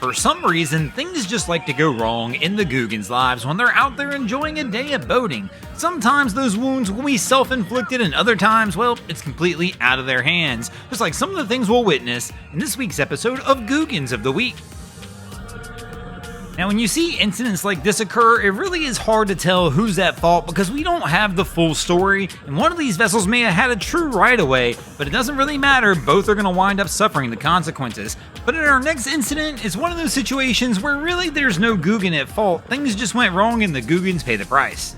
For some reason, things just like to go wrong in the Googans' lives when they're out there enjoying a day of boating. Sometimes those wounds will be self-inflicted, and other times, well, it's completely out of their hands, just like some of the things we'll witness in this week's episode of Googans of the Week. Now, when you see incidents like this occur, it really is hard to tell who's at fault because we don't have the full story, and one of these vessels may have had a true right-of-way, but it doesn't really matter, both are going to wind up suffering the consequences. But in our next incident, it's one of those situations where really there's no Googan at fault, things just went wrong and the Googans pay the price.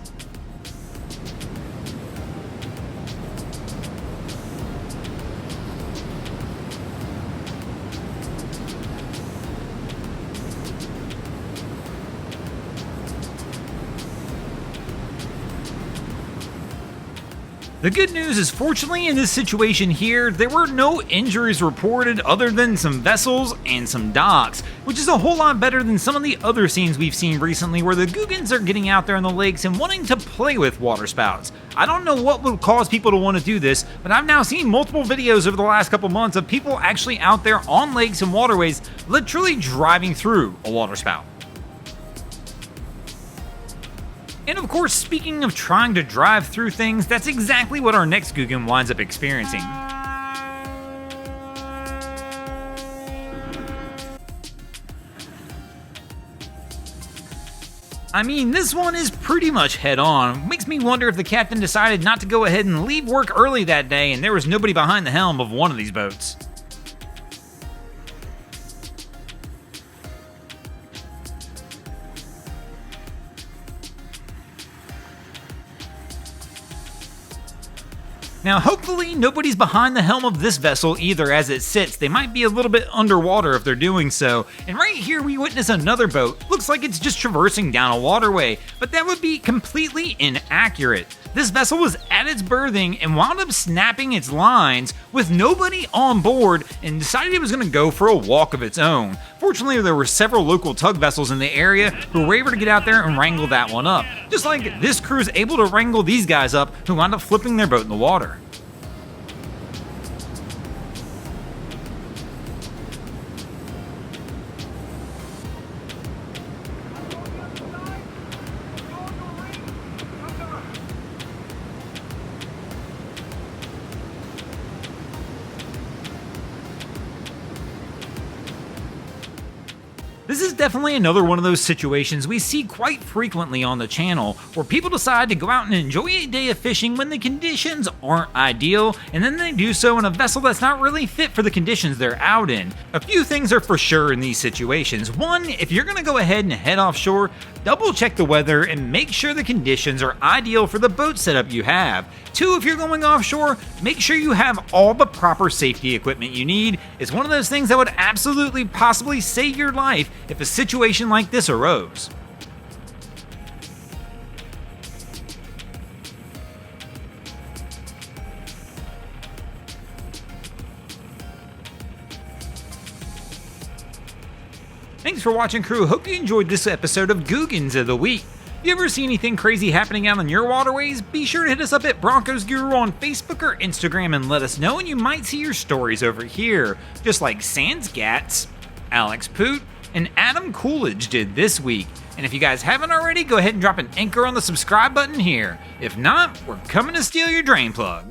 The good news is, fortunately in this situation here, there were no injuries reported other than some vessels and some docks, which is a whole lot better than some of the other scenes we've seen recently where the Googans are getting out there in the lakes and wanting to play with waterspouts. I don't know what would cause people to want to do this, but I've now seen multiple videos over the last couple months of people actually out there on lakes and waterways literally driving through a waterspout. And of course, speaking of trying to drive through things, that's exactly what our next Googan winds up experiencing. I mean, this one is pretty much head on. Makes me wonder if the captain decided not to go ahead and leave work early that day and there was nobody behind the helm of one of these boats. Now, hopefully nobody's behind the helm of this vessel either as it sits. They might be a little bit underwater if they're doing so. And right here we witness another boat. Looks like it's just traversing down a waterway, but that would be completely inaccurate. This vessel was at its berthing and wound up snapping its lines with nobody on board and decided it was going to go for a walk of its own. Fortunately, there were several local tug vessels in the area who were able to get out there and wrangle that one up. Just like this crew's able to wrangle these guys up who wound up flipping their boat in the water. This is definitely another one of those situations we see quite frequently on the channel, where people decide to go out and enjoy a day of fishing when the conditions aren't ideal, and then they do so in a vessel that's not really fit for the conditions they're out in. A few things are for sure in these situations. One, if you're going to go ahead and head offshore, double check the weather and make sure the conditions are ideal for the boat setup you have. Two, if you're going offshore, make sure you have all the proper safety equipment you need. It's one of those things that would absolutely possibly save your life if a situation like this arose. Thanks for watching, crew. Hope you enjoyed this episode of Googans of the Week. If you ever see anything crazy happening out on your waterways, be sure to hit us up at Broncos Guru on Facebook or Instagram and let us know, and you might see your stories over here, just like Sans Gats, Alex Poot, and Adam Coolidge did this week. And if you guys haven't already, go ahead and drop an anchor on the subscribe button here. If not, we're coming to steal your drain plug.